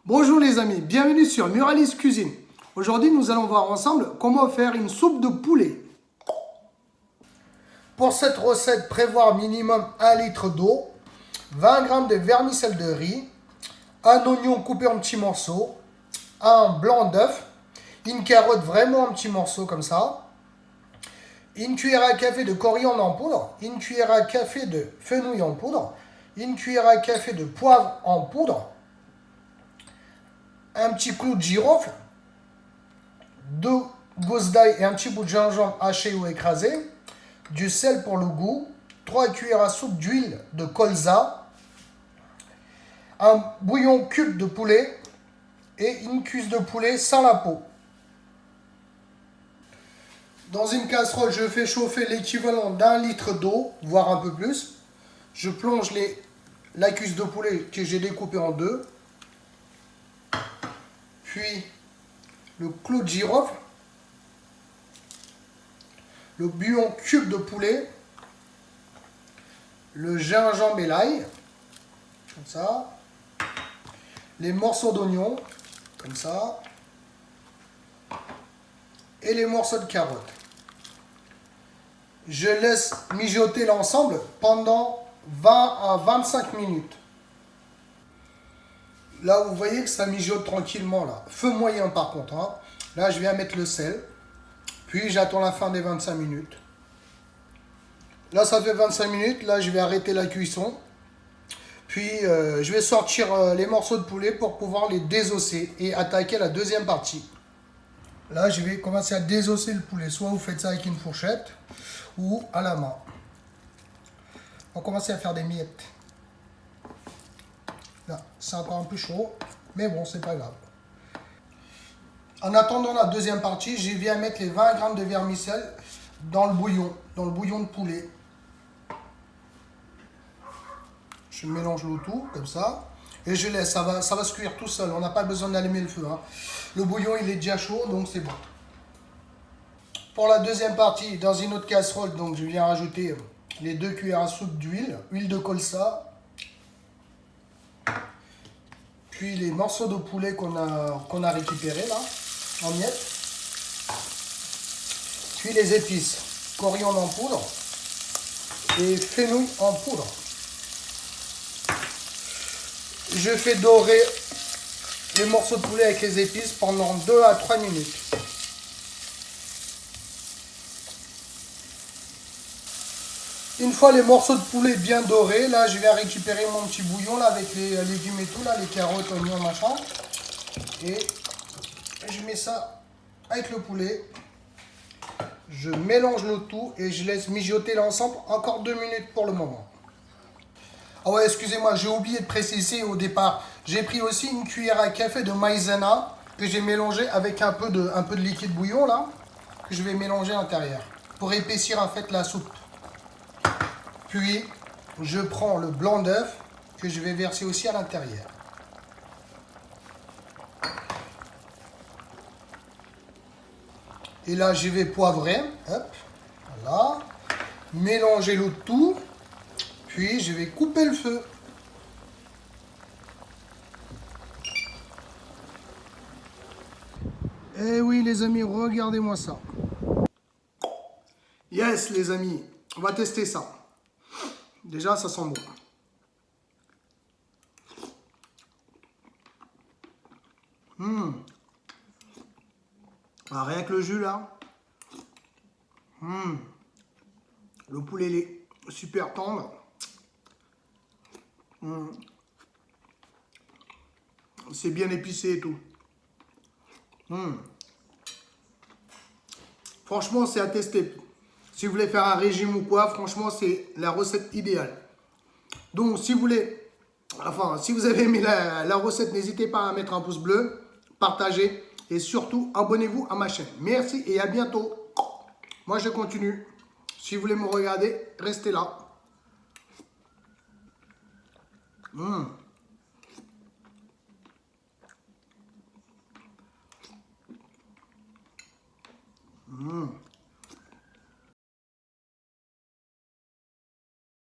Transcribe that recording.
Bonjour les amis, bienvenue sur Muralis Cuisine. Aujourd'hui, nous allons voir ensemble comment faire une soupe de poulet. Pour cette recette, prévoir minimum 1 litre d'eau, 20 g de vermicelle de riz, un oignon coupé en petits morceaux, un blanc d'œuf, une carotte vraiment en petits morceaux comme ça, une cuillère à café de coriandre en poudre, une cuillère à café de fenouil en poudre, une cuillère à café de poivre en poudre, un petit clou de girofle, 2 gousses d'ail et un petit bout de gingembre haché ou écrasé, du sel pour le goût, 3 cuillères à soupe d'huile de colza, un bouillon cube de poulet et une cuisse de poulet sans la peau. Dans une casserole, je fais chauffer l'équivalent d'1 litre d'eau, voire un peu plus. Je plonge la cuisse de poulet que j'ai découpée en deux. Puis le clou de girofle, le bouillon cube de poulet, le gingembre et l'ail, comme ça, les morceaux d'oignon, comme ça, et les morceaux de carotte. Je laisse mijoter l'ensemble pendant 20 à 25 minutes. Là, vous voyez que ça mijote tranquillement, là. Feu moyen, par contre. Hein. Là, je viens mettre le sel. Puis, j'attends la fin des 25 minutes. Là, ça fait 25 minutes. Là, je vais arrêter la cuisson. Puis, je vais sortir les morceaux de poulet pour pouvoir les désosser et attaquer la deuxième partie. Là, je vais commencer à désosser le poulet. Soit vous faites ça avec une fourchette ou à la main. On va commencer à faire des miettes. Là, c'est encore un peu chaud, mais bon, c'est pas grave. En attendant la deuxième partie, je viens mettre les 20 g de vermicelle dans le bouillon de poulet. Je mélange le tout, comme ça. Et je laisse, ça va se cuire tout seul. On n'a pas besoin d'allumer le feu. Hein. Le bouillon, il est déjà chaud, donc c'est bon. Pour la deuxième partie, dans une autre casserole, donc je viens rajouter les 2 cuillères à soupe d'huile, huile de colza. Puis les morceaux de poulet qu'on a récupérés là, en miettes. Puis les épices, coriandre en poudre et fenouil en poudre. Je fais dorer les morceaux de poulet avec les épices pendant 2 à 3 minutes. Une fois les morceaux de poulet bien dorés, là je vais récupérer mon petit bouillon là avec les légumes et tout, là, les carottes, oignons, machin. Et je mets ça avec le poulet. Je mélange le tout et je laisse mijoter l'ensemble encore 2 minutes pour le moment. Ah ouais, excusez-moi, j'ai oublié de préciser au départ. J'ai pris aussi une cuillère à café de maïzena que j'ai mélangé avec un peu de liquide bouillon là, que je vais mélanger à l'intérieur pour épaissir en fait la soupe. Puis, je prends le blanc d'œuf que je vais verser aussi à l'intérieur. Et là, je vais poivrer. Hop, voilà. Mélanger le tout. Puis, je vais couper le feu. Eh oui, les amis, regardez-moi ça. Yes, les amis, on va tester ça. Déjà, ça sent bon. Ah, rien que le jus, là. Le poulet, il est super tendre. C'est bien épicé et tout. Franchement, c'est à tester. Si vous voulez faire un régime ou quoi, franchement, c'est la recette idéale. Donc, si vous voulez, si vous avez aimé la recette, n'hésitez pas à mettre un pouce bleu, partager et surtout, abonnez-vous à ma chaîne. Merci et à bientôt. Moi, je continue. Si vous voulez me regarder, restez là.